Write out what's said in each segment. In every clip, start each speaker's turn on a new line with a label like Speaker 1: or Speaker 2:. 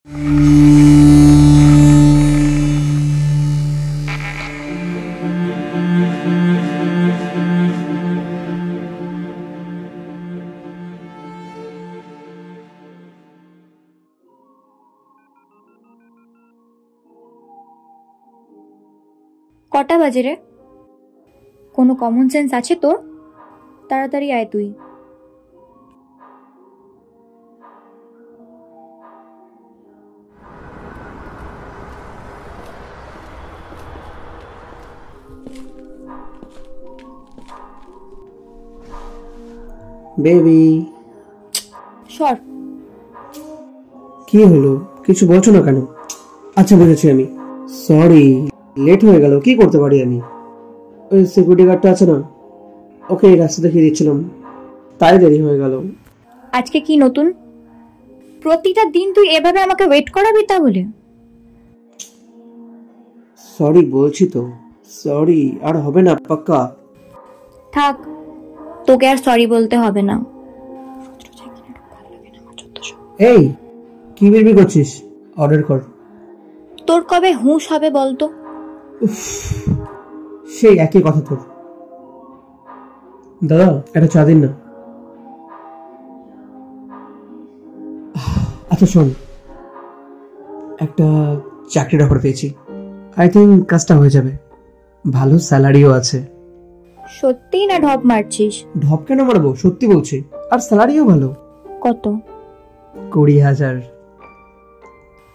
Speaker 1: কটা বাজে রে? কোনো কমন সেন্স আছে তোর? তাড়াতাড়ি আয় তুই।
Speaker 2: বেবি
Speaker 1: সর।
Speaker 2: কি হলো, কিছু বলছো না কেন? আচ্ছা বুঝেছি আমি, সরি লেট হয়ে গেল। কি করতে পারি আমি? ওই সিকিউরিটি গার্ডটা আছে না, ওকে এই রাস্তা দেখিয়ে দিচ্ছিলাম, তাই দেরি হয়ে গেল।
Speaker 1: আজকে কি নতুন? প্রতিটা দিন তুই এভাবে আমাকে ওয়েট করাবি তাহলে?
Speaker 2: সরি বলছি তো, সরি আর হবে না, পাক্কা।
Speaker 1: থাক, তোকে আর সরি বলতে হবে না।
Speaker 2: এই কি বেবি করছিস? অর্ডার কর।
Speaker 1: তোর কবে হুঁশ হবে বলতো?
Speaker 2: সেই একই কথা তোর। দাদা একটা চা দিন না। আচ্ছা শোন, একটা চাকরির অফার পেয়েছি, আই থিঙ্ক কাজটা হয়ে যাবে, ভালো স্যালারিও আছে।
Speaker 1: সত্যি না ঢপ মারছিস?
Speaker 2: ঢপ কেন মারবো, সত্যি বলছি, আর স্যালারিও ভালো।
Speaker 1: কত?
Speaker 2: 20,000।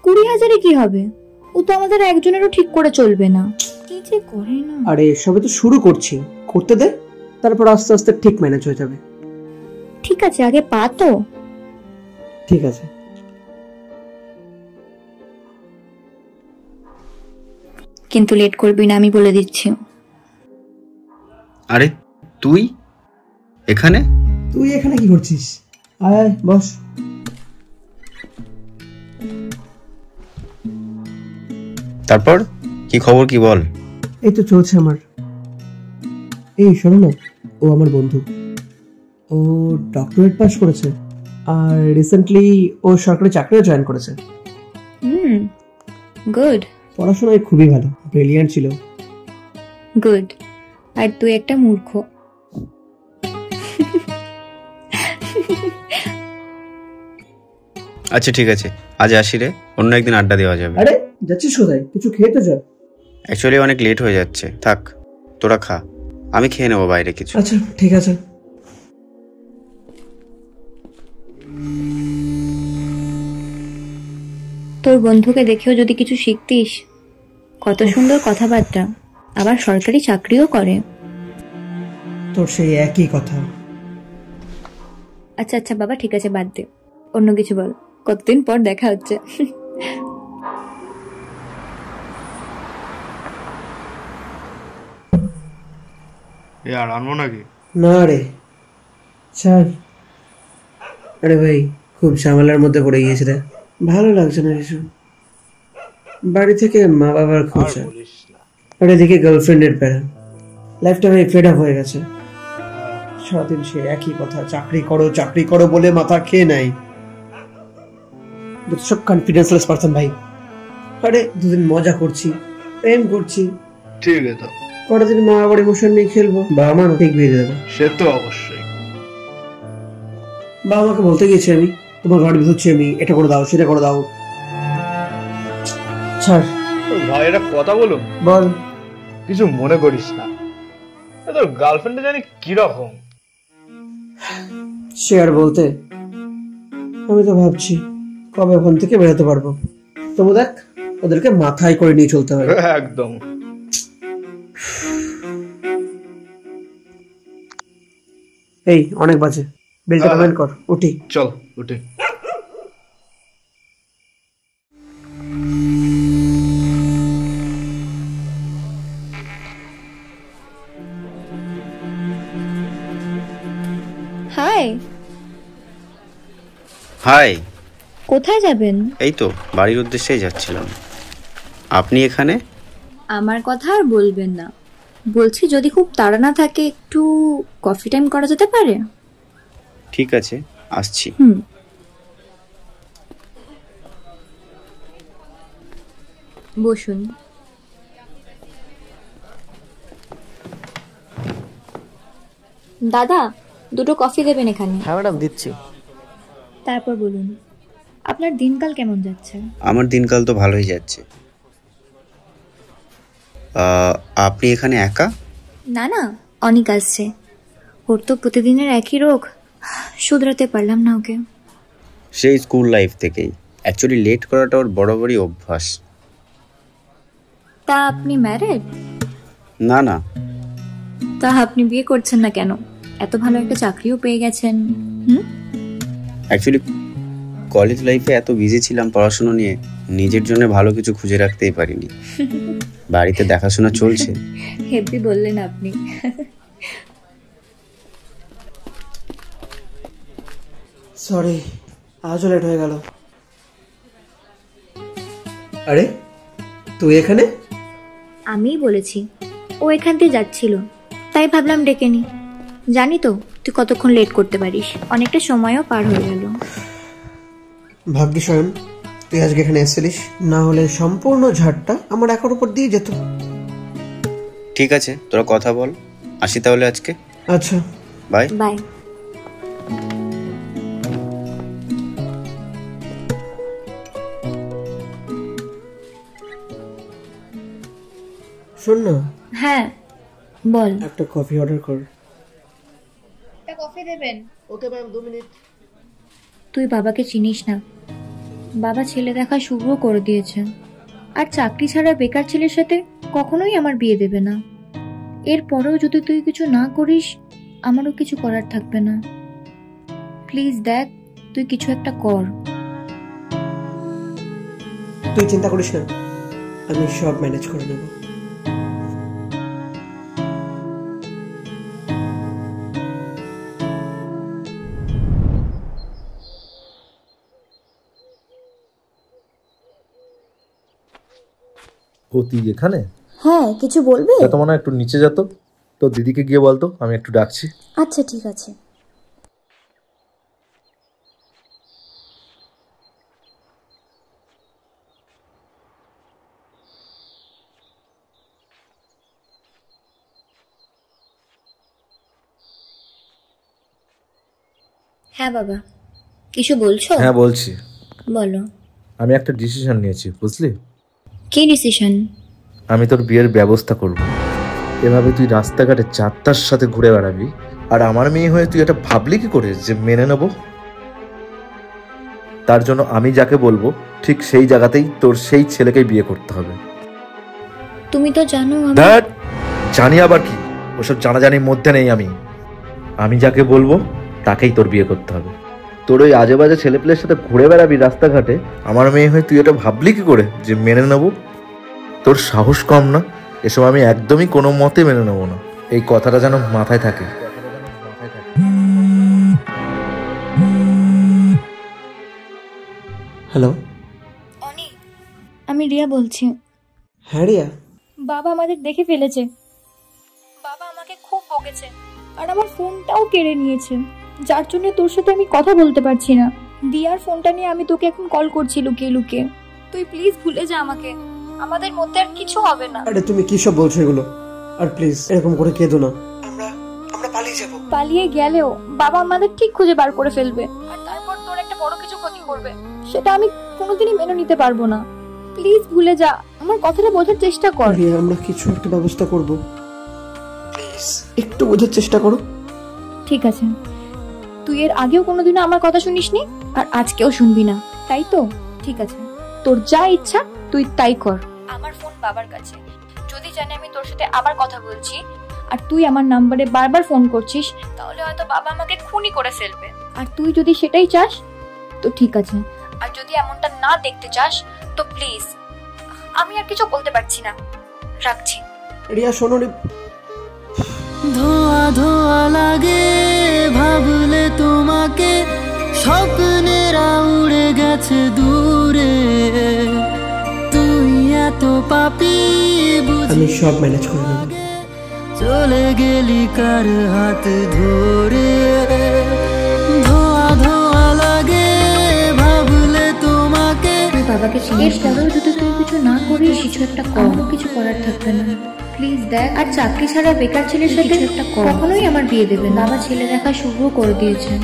Speaker 1: 20,000-এ কি হবে? ও তো আমাদের একজনেরও ঠিক করে চলবে না। কি যে করে না।
Speaker 2: আরে সবে তো শুরু করছি, করতে দে, তারপর আস্তে আস্তে ঠিক ম্যানেজ হয়ে যাবে।
Speaker 1: ঠিক আছে, আগে পা তো।
Speaker 2: ঠিক আছে।
Speaker 1: কিন্তু লেট করবি না, আমি বলে দিচ্ছি।
Speaker 3: আরে তুই এখানে?
Speaker 2: তুই এখানে কি করছিস? আয় আয় বস।
Speaker 3: তারপর কি খবর, কি বল?
Speaker 2: এই তো চলছে আমার। এই শোনো না, ও আমার বন্ধু, ও ডক্টরেট পাস করেছে, আর রিসেন্টলি ও সরকারি চাকরিও জয়েন করেছে।
Speaker 1: গুড।
Speaker 2: পড়াশোনায় খুবই ভালো, ব্রিলিয়ান্ট ছিল।
Speaker 1: গুড। আর তুই একটা মূর্খ।
Speaker 3: আচ্ছা ঠিক আছে, আজ আসি রে, অন্য একদিন আড্ডা দেওয়া যাবে।
Speaker 2: আরে যাচ্ছিস কোথায়? কিছু খেয়ে তো যা।
Speaker 3: অ্যাকচুয়ালি অনেক লেট হয়ে যাচ্ছে, থাক তোরা খা, আমি খেয়ে নেবো বাইরে কিছু।
Speaker 2: আচ্ছা ঠিক আছে।
Speaker 1: তোর বন্ধুকে দেখেও যদি কিছু শিখতিস, কত সুন্দর কথাবার্তা, আবার সরকারি চাকরিও করে।
Speaker 2: তোর সেই একই কথা।
Speaker 1: আচ্ছা আচ্ছা বাবা, ঠিক আছে বাদ দে, অন্য কিছু বল। কতদিন পর দেখা হচ্ছে।
Speaker 4: আর আনবো নাকি?
Speaker 2: না রে ছাড়। আরে ভাই খুব ঝামেলার মধ্যে পড়ে গিয়েছে রে, ভালো লাগছে না কিছু। বাড়ি থেকে মা বাবার খোঁজা, আর এদিকে গার্লফ্রেন্ডের প্যারা, লাইফটা ভাই ফেড আপ হয়ে গেছে। সারাদিন সে একই কথা, চাকরি করো বলে মাথা খেয়ে নেয়। সব কনফিডেন্সলেস পারসন ভাই। আরে দুদিন মজা করছি, প্রেম করছি,
Speaker 4: ঠিক আছে,
Speaker 2: পরের দিন মা আবার ইমোশন নিয়ে খেলবো, বাবা মা ঠিক বিয়ে দেবে।
Speaker 4: সে তো অবশ্যই।
Speaker 2: বাবা মাকে বলতে গিয়েছি আমি, তোমার ঘর বিধুচ্ছি আমি, এটা করে দাও সেটা করে দাও। ছাড়
Speaker 4: ভাই একটা কথা বলুন?
Speaker 2: বল।
Speaker 4: কিছু মনে করিস না, তোর গার্লফ্রেন্ড জানি কিরকম।
Speaker 2: সে আর বলতে, আমি তো ভাবছি কবে ওখান থেকে বেরোতে পারবো। তবু দেখ, ওদেরকে মাথায় করে নিয়ে চলতে হয়।
Speaker 4: একদম।
Speaker 2: এই অনেক বাজে, বিলটা পেমেন্ট কর, উঠি।
Speaker 4: চল উঠে।
Speaker 1: হাই।
Speaker 3: হাই।
Speaker 1: কোথায় যাবেন?
Speaker 3: এই তো বাড়ির উদ্দেশ্যেই যাচ্ছিলাম, আপনি এখানে?
Speaker 1: আমার কথা আর বলবেন না, বলছি যদি খুব তাড়া না থাকে একটু কফি টাইম করা যেতে পারে?
Speaker 3: ঠিক আছে আসছি।
Speaker 1: বসুন। দাদা, দুটো কফি দেবেন এখানে।
Speaker 5: হ্যাঁ ম্যাডাম, দিচ্ছি।
Speaker 1: তারপর বলুন, আপনার দিনকাল কেমন যাচ্ছে?
Speaker 3: আমার দিনকাল তো ভালোই যাচ্ছে। আপনি এখানে একা?
Speaker 1: না না, অনেক আসছে। ওর তো প্রতিদিনের একই রোগ, শুধরাতে পারলাম না ওকে।
Speaker 3: সেই স্কুল লাইফ থেকেই। অ্যাকচুয়ালি লেট করাটা ওর বরাবরই অভ্যাস।
Speaker 1: তা আপনি ম্যারেড?
Speaker 3: না না।
Speaker 1: তা আপনি বিয়ে করছেন না কেন? এত ভালো একটা চাকরিও পেয়ে গেছেন।
Speaker 3: অ্যাকচুয়ালি কলেজ লাইফে এত বিজি ছিলাম পড়াশোনা নিয়ে, নিজের জন্য ভালো কিছু খুঁজে রাখতেই পারিনি। বাড়িতে দেখাশোনা চলছে।
Speaker 1: হেব্বি বললেন আপনি।
Speaker 2: সরি, আজও লেট হয়ে গেল। আরে তুই এখানে?
Speaker 1: আমিই বলেছি, ও এখান দিয়ে যাচ্ছিল, তাই ভাবলাম ডেকে নি। জানি তো তুই কতক্ষণ লেট করতে পারিস, অনেকটা সময়ও পার হয়ে গেল।
Speaker 2: ভাগ্যিস স্বয়ং তুই আজকে এখানে এসেছিলিস, না হলে সম্পূর্ণ ঝাড়টা আমার একার উপর দিয়ে যেত।
Speaker 3: ঠিক আছে, তোরা কথা বল। আসি তাহলে আজকে।
Speaker 2: আচ্ছা,
Speaker 3: বাই
Speaker 1: বাই।
Speaker 2: শোন না,
Speaker 1: হ্যাঁ বল।
Speaker 2: একটা কফি অর্ডার কর।
Speaker 1: একটা কফি দেবেন?
Speaker 2: Okay ma'am, 2 minute.
Speaker 1: তুই বাবাকে চিনিস না, বাবা ছেলে দেখা শুরুও করে দিয়েছে। আর চাকরি ছাড়া বেকার ছেলের সাথে কখনোই আমার বিয়ে দেবে না। এরপরেও যদি তুই কিছু না করিস, আমারও কিছু করার থাকবে না। প্লিজ দেখ, তুই কিছু একটা কর।
Speaker 2: তুই চিন্তা করিস না, আমি সব ম্যানেজ করে নেব।
Speaker 6: ও তুই এখানে?
Speaker 7: হ্যাঁ, কিছু বলবে?
Speaker 6: তো মনে হয় একটু নিচে যেত, তো দিদিকে গিয়ে বলতো আমি একটু ডাকছি।
Speaker 7: আচ্ছা ঠিক আছে।
Speaker 1: হ্যাঁ বাবা, কিছু বলছো?
Speaker 6: হ্যাঁ বলছি।
Speaker 1: বলো।
Speaker 6: আমি একটা ডিসিশন নিয়েছি, বুঝলি?
Speaker 1: কি ডিসিশন?
Speaker 6: আমি তোর বিয়ের ব্যবস্থা করব। এভাবে তুই রাস্তাঘাটে চারটার সাথে ঘুরে বেড়াবি, আর আমার মেয়ে হয়ে তুই এটা ভাবলি কি করে যে মেনে নেব? তার জন্য আমি যাকে বলবো ঠিক সেই জায়গাতেই তোর সেই ছেলেকেই বিয়ে করতে হবে।
Speaker 1: তুমি তো জানো
Speaker 6: দ্যাট জানি আবার কি, ওসব জানাজানির মধ্যে নেই আমি। আমি যাকে বলবো তাকেই তোর বিয়ে করতে হবে। তোর ওই আজে বাজে ছেলেপেলের সাথে ঘুরে বেড়াবি রাস্তাঘাটে, আমার মেয়ে হয়ে তুই এটা ভাবলি কি করে যে মেনে নেব? তোর সাহস কম না? এসব আমি একদমই কোনো মতে মেনে নেব না, এই কথাটা যেন মাথায় থাকে।
Speaker 2: হ্যালো,
Speaker 1: অনি, আমি রিয়া বলছি।
Speaker 2: হ্যাঁ রিয়া।
Speaker 1: বাবা আমাদের দেখে ফেলেছে। বাবা আমাকে খুব বকেছে, আর আমার ফোনটাও কেড়ে নিয়েছে, যার জন্য তোর সাথে আমি কথা বলতে পারছি না। দিয়ার ফোনটা নিয়ে আমি তোকে এখন কল করছি লুকিয়ে লুকিয়ে। তুই প্লিজ ভুলে যা আমাকে, আমাদের মধ্যে আর কিছু হবে না।
Speaker 2: আরে তুমি কি সব বলছো এগুলো? আর প্লিজ এরকম করে কেঁদো না। আমরা পালিয়ে যাব।
Speaker 1: পালিয়ে গেলেও বাবা আমাদের ঠিক খুঁজে বার করে ফেলবে, আর তারপর তোর একটা বড় কিছু ক্ষতি করবে। সেটা আমি কোনোদিনই মেনে নিতে পারবো না। প্লিজ ভুলে যা, আমার কথাটা বোঝার চেষ্টা কর।
Speaker 2: রিয়া, আমরা কিছু একটা ব্যবস্থা করব, প্লিজ একটু বোঝার চেষ্টা করো।
Speaker 1: ঠিক আছে, তুই এর আগেও কোনোদিনও আমার কথা শুনিসনি, আর আজকেও শুনবি না, তাই তো? ঠিক আছে, তোর যা ইচ্ছা তুই তাই কর। আমার ফোন বাবার কাছে, যদি জানে আমি তোর সাথে আবার কথা বলছি আর তুই আমার নাম্বারে বারবার ফোন করছিস, তাহলে হয়তো বাবা আমাকে খুনই করে ফেলবে। আর তুই যদি সেটাই চাস তো ঠিক আছে, আর যদি এমনটা না দেখতে চাস তো প্লিজ, আমি আর কিছু বলতে পারছি না, রাখছি।
Speaker 2: রিয়া শোনো রে।
Speaker 5: ধোয়া ধোয়া লাগে ভাবলে তোমাকে, স্বপ্নেরা উড়ে গেছে দূরে। তুই এত পাপি
Speaker 2: আমি সব ম্যানেজ করে নেব।
Speaker 5: চলে গেলি কার হাত ধরে। ধোয়া ধোয়া লাগে ভাবলে তোমাকে।
Speaker 1: তুই বাবাকে চিনিস, এরপরেও যদি তুই কিছু না করে কিছু একটা কখনো কিছু করার থাকবে না। প্লিজ দেখ, আর চাকরি ছাড়া বেকার ছেলের সাথে একটা কখনোই আমার বিয়ে দেবে না। বাবা ছেলে দেখা শুরু করে দিয়েছেন।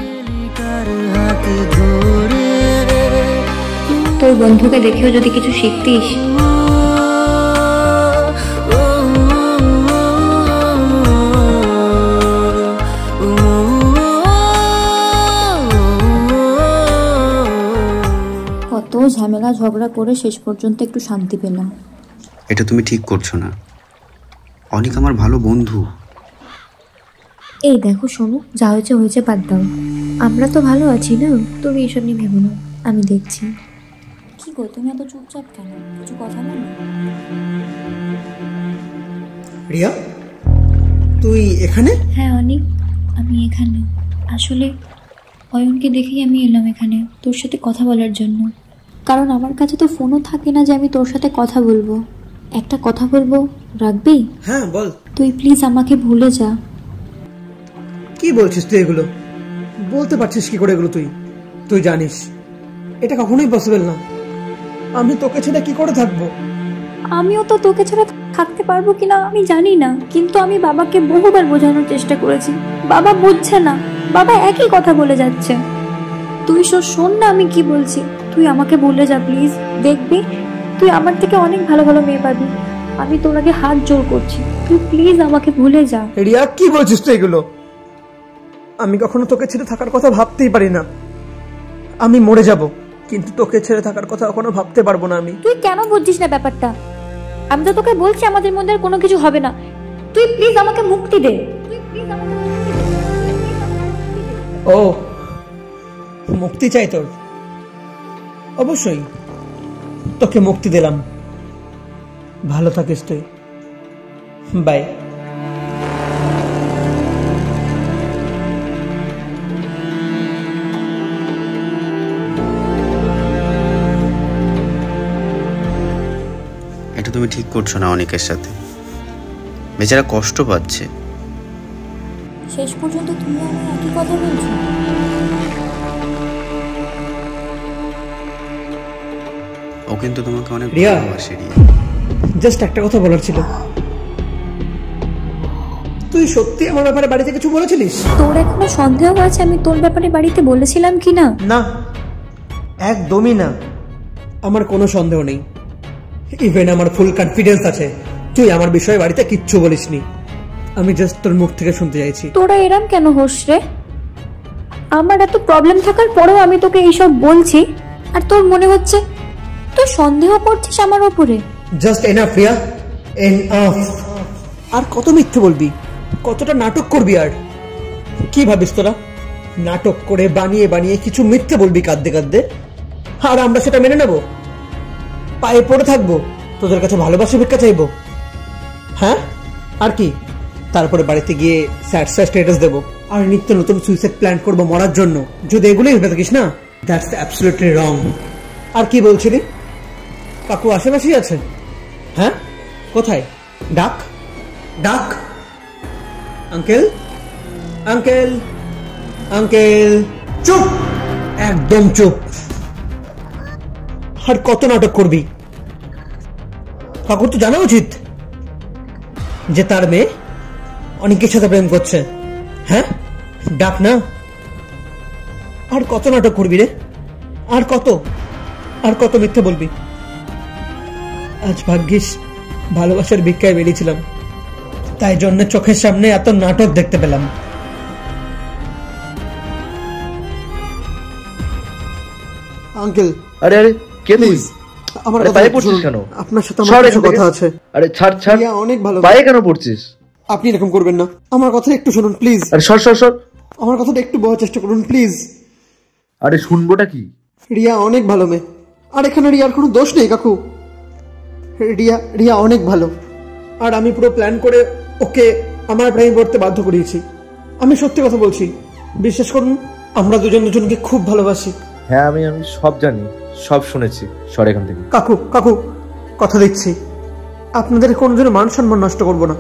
Speaker 1: তোর বন্ধুকে দেখেও যদি কিছু শিখতিস।
Speaker 7: কত ঝামেলা ঝগড়া করে শেষ পর্যন্ত একটু শান্তি পেলাম।
Speaker 3: এটা তুমি ঠিক করছো না। অনেক আমার ভালো বন্ধু।
Speaker 7: এই দেখো শোনো, যা হয়েছে হয়েছে, বাদ দাও। আমরা তো ভালো আছি না, তুমি এসব নিয়ে ভেবো না, আমি দেখছি। কি গো, তুমি এত চুপচাপ কেন? কিছু কথা বলো।
Speaker 2: রিয়া, তুই এখানে?
Speaker 1: হ্যাঁ অনেক, আমি এখানে আসলে অয়নকে দেখেই আমি এলাম এখানে তোর সাথে কথা বলার জন্য। কারণ আমার কাছে তো ফোনও থাকে না যে আমি তোর সাথে কথা বলবো। একটা কথা বলবো, রাখবি?
Speaker 2: হ্যাঁ বল।
Speaker 1: তুই প্লিজ আমাকে ভুলে যা।
Speaker 2: কি বলছিস তুই এগুলো? বলতে পারছিস কি করে এগুলো? তুই তুই জানিস এটা কখনোই পসিবল না। আমি তোকে ছেড়ে কি করে থাকবো?
Speaker 1: আমিও তো তোকে ছাড়া থাকতে পারবো কিনা আমি জানি না, কিন্তু আমি বাবাকে বহুবার বোঝানোর চেষ্টা করেছি। বাবা বুঝছে না, বাবা একই কথা বলে যাচ্ছে। তুই শোন না আমি কি বলছি। তুই আমাকে ভুলে যা প্লিজ। দেখবি তুই আমার থেকে অনেক ভালো ভালো মেয়ে পাবি। আমি তোর আগে হাত জোড় করছি, তুই প্লিজ আমাকে ভুলে যা।
Speaker 2: রিয়া, কি বলছিস তুই এগুলো? আমি কখনো তোকে ছেড়ে থাকার কথা ভাবতেই পারি না। আমি মরে যাব, কিন্তু তোকে ছেড়ে থাকার কথা কখনো ভাবতে পারবো না আমি।
Speaker 1: তুই কেন বুঝছিস না ব্যাপারটা? আমি তো তোকে বলছি আমাদের মধ্যে আর কোনো কিছু হবে না। তুই প্লিজ আমাকে মুক্তি দে।
Speaker 2: ও, মুক্তি চাই তোর? অবশ্যই তোকে মুক্তি দিলাম। ভালো থাকিস তুই। বাই।
Speaker 3: এটা তুমি ঠিক করছো না অনেকের সাথে। বেচারা কষ্ট পাচ্ছে।
Speaker 7: শেষ পর্যন্ত তুমি আমি একই কথা বলছো।
Speaker 3: ও কিন্তু তোমাকে অনেক
Speaker 2: রিয়া,
Speaker 3: ভালোবাসে। রিয়া,
Speaker 2: জাস্ট একটা কথা বলার ছিল। তুই সত্যি আমার ব্যাপারে বাড়িতে কিছু বলেছিলিস?
Speaker 1: তোর এখনো সন্দেহ আছে আমি তোর ব্যাপারে বাড়িতে বলেছিলাম কি না?
Speaker 2: না, একদমই না। আমার কোনো সন্দেহ নেই। ইভেন আমার ফুল কনফিডেন্স আছে তুই আমার বিষয়ে বাড়িতে কিচ্ছু বলিসনি। আমি জাস্ট তোর মুখ থেকে শুনতে চাইছি।
Speaker 1: তোরা এরম কেন হোস রে? আমার এত প্রবলেম থাকার পরেও আমি তোকে এইসব বলছি, আর তোর মনে হচ্ছে তুই সন্দেহ করছিস আমার ওপরে।
Speaker 2: Just enough Riya, enough. আর কত মিথ্যে বলবি? কতটা নাটক করবি? আর কি ভাবিস তোরা? নাটক করে বানিয়ে বানিয়ে কিছু মিথ্যে বলবি কাঁদতে কাঁদতে, আর আমরা সেটা মেনে নেব? পায়ে পড়ে থাকবো? তোদের কাছে ভালোবাসা ভিক্ষা চাইবো? হ্যাঁ, আর কি? তারপরে বাড়িতে গিয়ে স্যাড স্যাড স্ট্যাটাস দেবো আর নিত্য নতুন সুইসাইড প্ল্যান করবো মরার জন্য। যদি এগুলোই ভেবে থাকিস না, দ্যাটস অ্যাবসলিউটলি রং। আর কি বলছিলি? কাকু আশেপাশেই আছে? হ্যাঁ, কোথায়? ডাক ডাক। Uncle, uncle, uncle. চুপ, একদম চুপ। আর কত নাটক করবি? কাকুর তো জানা উচিত যে তার মেয়ে অনেকের সাথে প্রেম করছে। হ্যাঁ, ডাক না। আর কত নাটক করবি রে? আর কত, আর কত মিথ্যে বলবি? আজ ভাগ্যিস ভালোবাসার ভিক্ষায় বেরিয়েছিলাম, তাই জন্য চোখের সামনে এত নাটক দেখতে পেলাম। আঙ্কেল।
Speaker 6: আরে আরে, কে তুই?
Speaker 2: আমার
Speaker 6: আরে
Speaker 2: কথা
Speaker 6: পায়ে
Speaker 2: একটু
Speaker 6: পড়ছিস
Speaker 2: শুনুন।
Speaker 6: কেন?
Speaker 2: আপনার সাথে
Speaker 6: সর
Speaker 2: আমার
Speaker 6: এখান
Speaker 2: কিছু
Speaker 6: থেকে।
Speaker 2: কথা আছে।
Speaker 6: আরে ছাড় ছাড়।
Speaker 2: রিয়া অনেক ভালো।
Speaker 6: পায়ে কেন পড়ছিস?
Speaker 2: আপনি এরকম করবেন না, আমার কথা একটু শুনুন প্লিজ।
Speaker 6: আরে সর সর সর।
Speaker 2: আমার কথাটা একটু বোঝার চেষ্টা করুন প্লিজ।
Speaker 6: আরে শুনবোটা কি?
Speaker 2: রিয়া অনেক ভালো মেয়ে, আর এখানে রিয়ার কোনো দোষ নেই কাকু। রিয়া রিয়া অনেক ভালো, আর আমি পুরো প্ল্যান করে ওকে আমার প্রেমে পড়তে বাধ্য করিয়েছি। আমি সত্যি কথা বলছি, বিশ্বাস করুন, আমরা দুজন দুজনকে খুব ভালোবাসি।
Speaker 6: হ্যাঁ, আমি সব জানি, সব শুনেছি। সর এখান থেকে।
Speaker 2: কাকু কাকু, কথা দিচ্ছি আপনাদের কোনোদিনও মান সম্মান নষ্ট করবো না।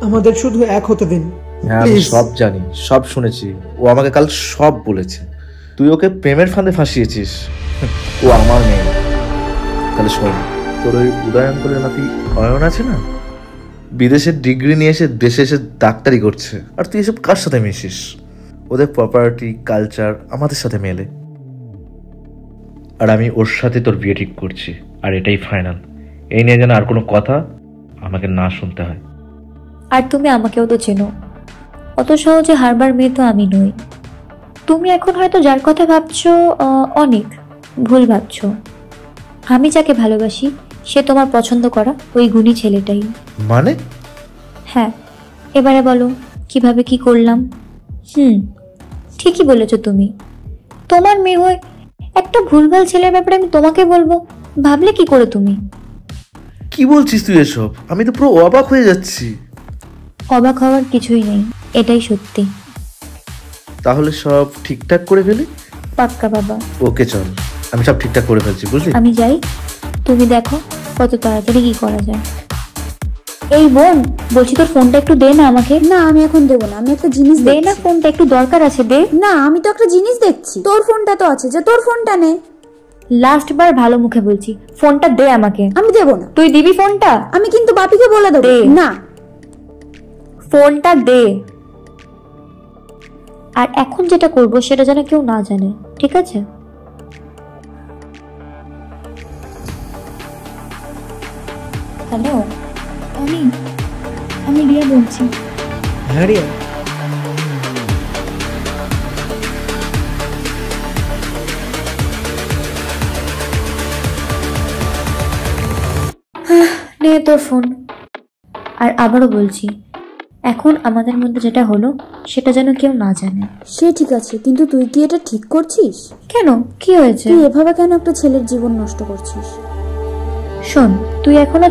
Speaker 2: আমাদের শুধু এক হতে দিন।
Speaker 6: হ্যাঁ, আমি সব জানি, সব শুনেছি। ও আমাকে কাল সব বলেছে। তুই ওকে প্রেমের ফাঁদে ফাঁসিয়েছিস। ও আমার মেয়ে। তাহলে শোন, তোর ওই উদয়ঙ্করের নাতি অয়ন আছে না, বিদেশের ডিগ্রি নিয়ে এসে দেশে এসে ডাক্তারি করছে, আর তুই এসব কার সাথে মিশিস? ওদের প্রপার্টি কালচার আমাদের সাথে মেলে। আর আমি ওর সাথে তোর বিয়ে ঠিক করছি, আর এটাই ফাইনাল। এই নিয়ে যেন আর কোনো কথা আমাকে না শুনতে হয়।
Speaker 7: আর তুমি আমাকেও তো চেনো, অত সহজে হারবার মেয়ে তো আমি নই। তুমি এখন হয়তো যার কথা ভাবছো অনেক ভুল ভাবছো। আমি যাকে ভালোবাসি সে তোমার পছন্দ করা ওই গুণী ছেলেটাই।
Speaker 6: মানে?
Speaker 7: হ্যাঁ, এবারে বলো কিভাবে কি করলাম? ঠিকই বলেছো তুমি। তোমার মেয়ে হয়ে একটা ভুলভাল ছেলের ব্যাপারে আমি তোমাকে বলবো, ভাবলে কি করে তুমি?
Speaker 6: কি বলছিস তুই এসব? আমি তো পুরো অবাক হয়ে যাচ্ছি।
Speaker 7: অবাক হওয়ার কিছুই নেই, এটাই সত্যি।
Speaker 6: তাহলে সব ঠিকঠাক করে ফেলি?
Speaker 7: পাক্কা বাবা।
Speaker 6: ওকে চল, আমি সব ঠিকঠাক করে ফেলছি, বুঝলি?
Speaker 7: আমি যাই, তুমি দেখো কত তাড়াতাড়ি কি করা যায়। এই বোন, বলছি তোর ফোনটা একটু দে না আমাকে।
Speaker 8: না, আমি এখন দেবো না, আমি একটা জিনিস
Speaker 7: দে না, ফোনটা একটু দরকার আছে, দে
Speaker 8: না। আমি তো একটা জিনিস দেখছি, তোর ফোনটা তো আছে, যে তোর ফোনটা নে।
Speaker 7: লাস্ট বার ভালো মুখে বলছি, ফোনটা দে আমাকে।
Speaker 8: আমি দেবো না।
Speaker 7: তুই দিবি ফোনটা?
Speaker 8: আমি কিন্তু বাপিকে বলে দেবো। না,
Speaker 7: ফোনটা দে। আর এখন যেটা করব সেটা যেন কেউ না জানে, ঠিক আছে? হ্যালো,
Speaker 1: আমি রিয়া বলছি।
Speaker 2: হ্যাঁ রিয়া,
Speaker 7: নে তোর ফোন। আর আবারও বলছি, এখন আমাদের মধ্যে যেটা হলো সেটা যেন কেউ না জানে।
Speaker 8: সে ঠিক আছে, কিন্তু তুই কি এটা ঠিক করছিস?
Speaker 7: কেন, কি হয়েছে?
Speaker 8: তুই এভাবে কেন একটা ছেলের জীবন নষ্ট করছিস?
Speaker 7: শোন, তুই এখনো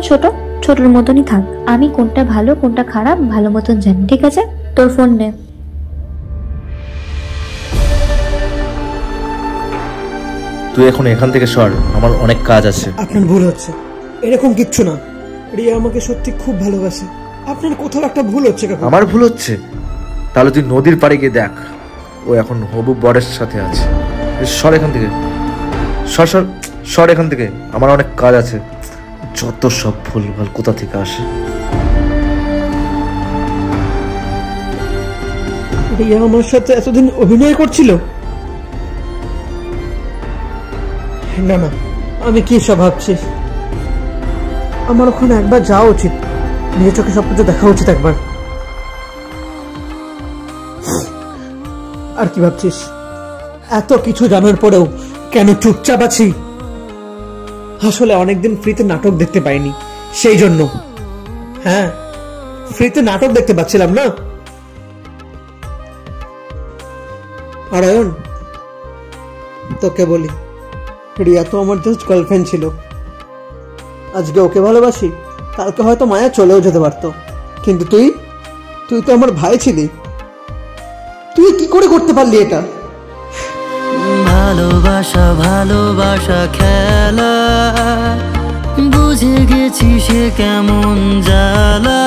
Speaker 7: ছোটর মতনই থাক। আমি কোনটা ভালো কোনটা খারাপ ভালো মতন জানি, ঠিক আছে? তোর ফোন নে।
Speaker 6: তুই এখন এখান থেকে সর, আমার অনেক কাজ আছে।
Speaker 2: আপনার ভুল হচ্ছে, এরকম কিচ্ছু না। রিয়া আমাকে সত্যি খুব ভালোবাসে, আপনার কোথাও একটা ভুল হচ্ছে কাকু।
Speaker 6: আমার ভুল হচ্ছে? তাহলে তুই নদীর পাড়ে গিয়ে দেখ, ও এখন হবু বরের সাথে আছে। সর এখান থেকে, সর সর সর এখান থেকে, আমার অনেক কাজ আছে। যত সব ভুলভাল কোথা থেকে আসে।
Speaker 2: রিয়া আমার সাথে এতদিন অভিনয় করছিল? না না, আমি কি সব ভাবছি। আমার ওখানে একবার যাওয়া উচিত, নিজের চোখে সবকিছু দেখা উচিত একবার। আর কি ভাবছিস? এত কিছু জানার পরেও কেন চুপচাপ আছি? আসলে অনেকদিন ফ্রিতে নাটক দেখতে পাইনি, সেই জন্য। হ্যাঁ, ফ্রিতে নাটক দেখতে পাচ্ছিলাম না। আর অয়ন, তোকে বলি, রিয়া তো আমার জাস্ট গার্লফ্রেন্ড ছিল। আজকে ওকে ভালোবাসি, কালকে হয়তো মায়া চলেও যেতে পারতো, কিন্তু তুই তো আমার ভাই ছিলি। তুই কি করে করতে পারলি এটা?
Speaker 5: ভালোবাসা ভালোবাসা খেলা, বুঝে গেছি সে কেমন জ্বালা।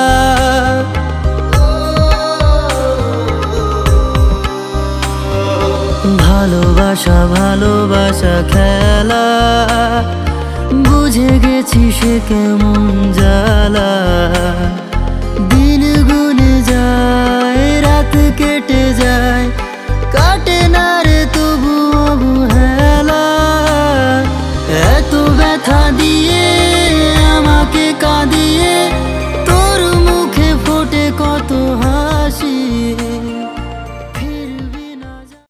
Speaker 5: ভালোবাসা ভালোবাসা খেলা, বুঝে গেছি সে কেমন জ্বালা। দিন গুনে যায় রাত কেটে যায়,